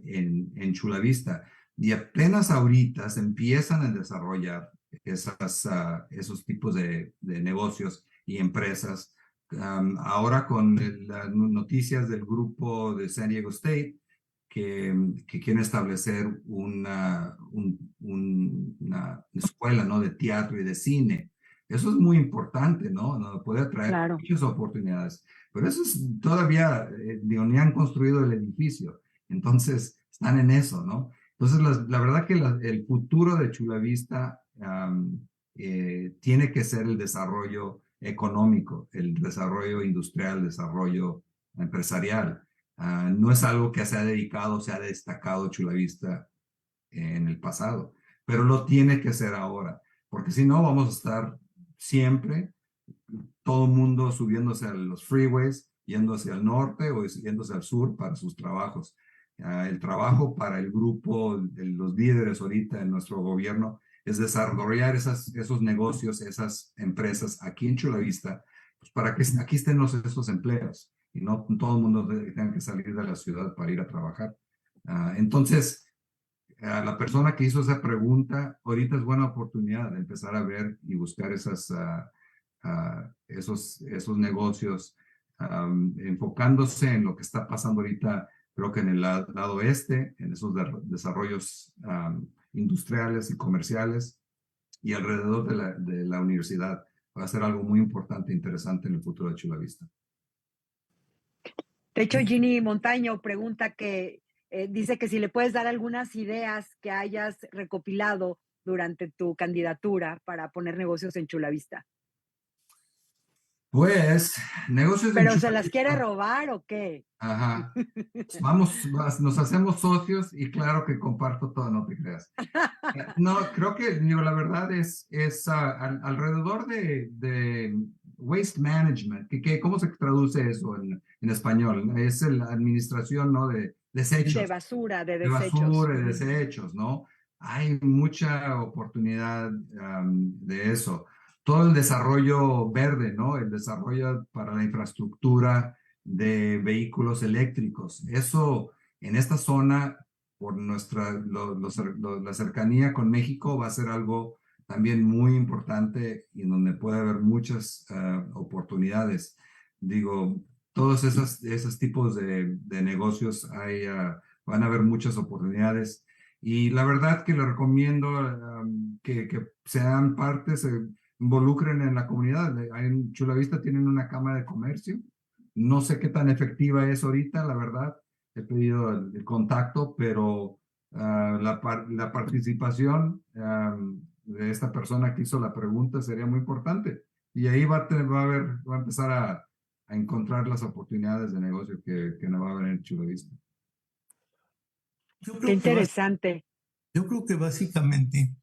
en Chula Vista. Y apenas ahorita se empiezan a desarrollar esos tipos de negocios y empresas. Ahora con las noticias del grupo de San Diego State que quieren establecer una escuela, ¿no? De teatro y de cine. Eso es muy importante, ¿no? Nos puede atraer muchas oportunidades. Pero eso es todavía, ni han construido el edificio. Entonces, están en eso, ¿no? Entonces, la verdad que el futuro de Chula Vista tiene que ser el desarrollo económico, el desarrollo industrial, el desarrollo empresarial. No es algo que se ha destacado Chula Vista en el pasado, pero lo tiene que ser ahora, porque si no vamos a estar siempre, todo el mundo subiéndose a los freeways, yendo hacia el norte o yéndose al sur para sus trabajos. El trabajo para el grupo de los líderes ahorita en nuestro gobierno es desarrollar esos negocios, esas empresas aquí en Chula Vista, pues para que aquí estén esos empleos y no todo el mundo tenga que salir de la ciudad para ir a trabajar. Entonces, la persona que hizo esa pregunta, ahorita es buena oportunidad de empezar a ver y buscar esos negocios, enfocándose en lo que está pasando ahorita. Creo que en el lado oeste, en esos desarrollos industriales y comerciales y alrededor de la universidad, va a ser algo muy importante e interesante en el futuro de Chula Vista. De hecho, Ginny Montaño pregunta dice que si le puedes dar algunas ideas que hayas recopilado durante tu candidatura para poner negocios en Chula Vista. Pues, negocios ¿Pero en se las quiere robar o qué? Ajá. Nos hacemos socios y claro que comparto todo, no te creas. No, creo que la verdad es alrededor de waste management, ¿cómo se traduce eso en español? Es la administración, ¿no? De desechos. De basura, de desechos. De basura, de desechos, ¿no? Hay mucha oportunidad de eso. Todo el desarrollo verde, ¿no? El desarrollo para la infraestructura de vehículos eléctricos. Eso en esta zona, por la cercanía con México, va a ser algo también muy importante y en donde puede haber muchas oportunidades. Digo, todos esos tipos de negocios van a haber muchas oportunidades. Y la verdad que le recomiendo que sean partes, involucren en la comunidad. En Chula Vista tienen una cámara de comercio. No sé qué tan efectiva es ahorita, la verdad. He pedido el contacto, pero la participación de esta persona que hizo la pregunta sería muy importante. Y ahí va a empezar a encontrar las oportunidades de negocio que no va a haber en Chula Vista. Qué interesante. Yo creo que básicamente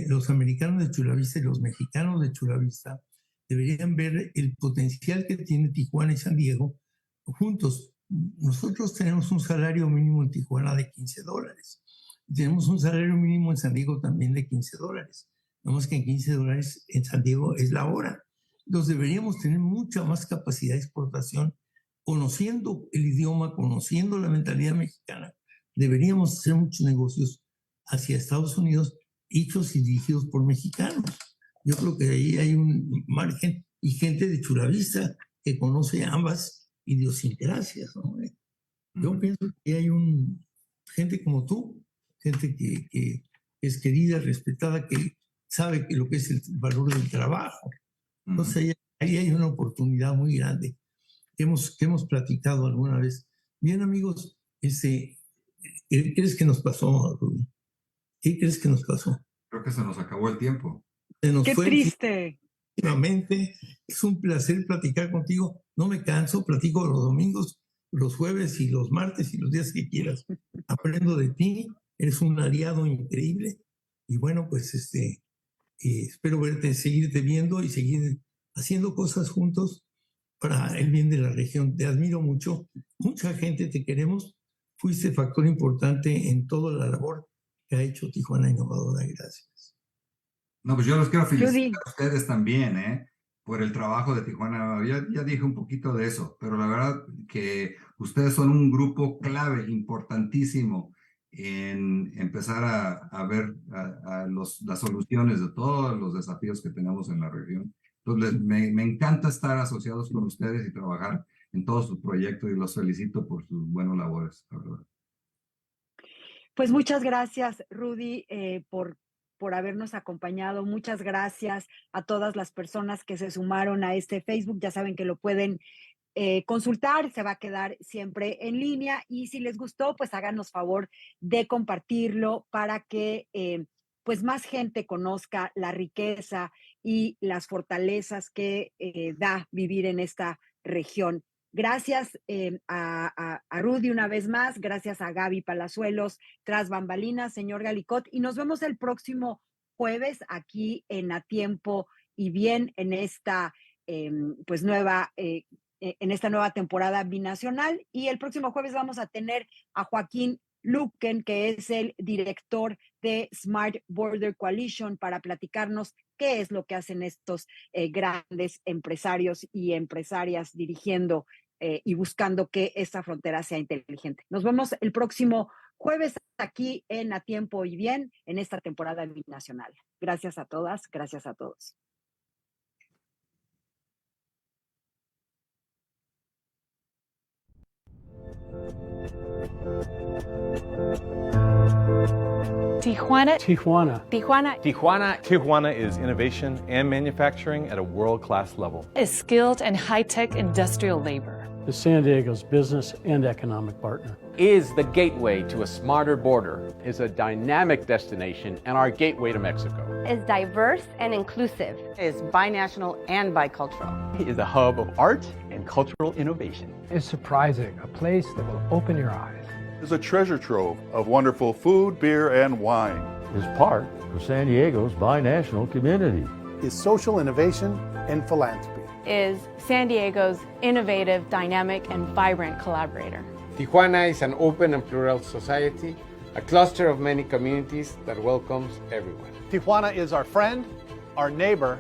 los americanos de Chula Vista y los mexicanos de Chula Vista deberían ver el potencial que tiene Tijuana y San Diego juntos. Nosotros tenemos un salario mínimo en Tijuana de $15. Tenemos un salario mínimo en San Diego también de $15. Vemos que en $15 en San Diego es la hora. Entonces deberíamos tener mucha más capacidad de exportación, conociendo el idioma, conociendo la mentalidad mexicana. Deberíamos hacer muchos negocios hacia Estados Unidos hechos y dirigidos por mexicanos. Yo creo que ahí hay un margen y gente de Chula Vista que conoce ambas idiosincrasias, ¿no? Yo pienso que hay gente como tú, gente que es querida, respetada, que sabe lo que es el valor del trabajo. Entonces ahí hay una oportunidad muy grande que hemos platicado alguna vez. Bien, amigos, ¿qué crees que nos pasó, Rudy? ¿Qué crees que nos pasó? Creo que se nos acabó el tiempo. ¡Qué triste! Efectivamente, es un placer platicar contigo. No me canso, platico los domingos, los jueves y los martes y los días que quieras. Aprendo de ti, eres un aliado increíble. Y bueno, pues espero seguirte viendo y seguir haciendo cosas juntos para el bien de la región. Te admiro mucho. Mucha gente te queremos. Fuiste factor importante en toda la labor que ha hecho Tijuana Innovadora. Gracias. No, pues yo los quiero felicitar a ustedes también, por el trabajo de Tijuana. Ya dije un poquito de eso, pero la verdad que ustedes son un grupo clave, importantísimo en empezar a ver las soluciones de todos los desafíos que tenemos en la región. Entonces, me encanta estar asociados con ustedes y trabajar en todos sus proyectos y los felicito por sus buenas labores, la verdad. Pues muchas gracias, Rudy, por habernos acompañado. Muchas gracias a todas las personas que se sumaron a este Facebook. Ya saben que lo pueden consultar, se va a quedar siempre en línea y si les gustó, pues háganos favor de compartirlo para que pues más gente conozca la riqueza y las fortalezas que da vivir en esta región. Gracias a Rudy una vez más, gracias a Gaby Palazuelos, tras bambalinas, señor Galicot, y nos vemos el próximo jueves aquí en A Tiempo y Bien en esta nueva temporada binacional. Y el próximo jueves vamos a tener a Joaquín Luquen, que es el director de Smart Border Coalition, para platicarnos qué es lo que hacen estos grandes empresarios y empresarias dirigiendo y buscando que esta frontera sea inteligente. Nos vemos el próximo jueves aquí en A Tiempo y Bien en esta temporada binacional. Gracias a todas, gracias a todos. Tijuana. Tijuana. Tijuana. Tijuana. Tijuana is innovation and manufacturing at a world-class level. Is skilled and high-tech industrial labor. Is San Diego's business and economic partner. Is the gateway to a smarter border, is a dynamic destination, and our gateway to Mexico. Is diverse and inclusive. Is binational and bicultural. Is a hub of art and cultural innovation. Is surprising, a place that will open your eyes. Is a treasure trove of wonderful food, beer, and wine. Is part of San Diego's binational community. Is social innovation and philanthropy. Is San Diego's innovative, dynamic, and vibrant collaborator. Tijuana is an open and plural society, a cluster of many communities that welcomes everyone. Tijuana is our friend, our neighbor,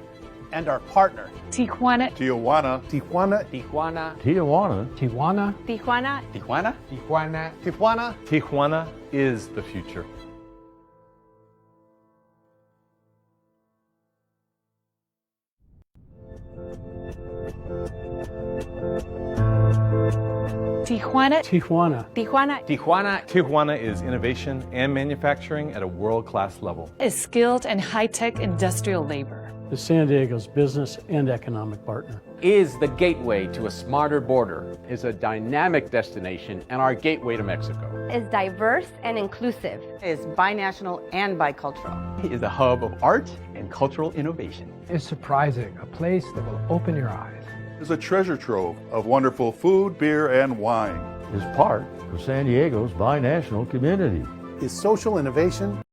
and our partner. Tijuana. Tijuana. Tijuana. Tijuana. Tijuana. Tijuana. Tijuana. Tijuana. Tijuana. Tijuana. Tijuana is the future. Tijuana. Tijuana. Tijuana. Tijuana. Tijuana is innovation and manufacturing at a world-class level. Is skilled and high-tech industrial labor. is San Diego's business and economic partner. Is the gateway to a smarter border, is a dynamic destination, and our gateway to Mexico. Is diverse and inclusive. Is binational and bicultural. Is a hub of art and cultural innovation. Is surprising, a place that will open your eyes. Is a treasure trove of wonderful food, beer, and wine. Is part of San Diego's binational community. Is social innovation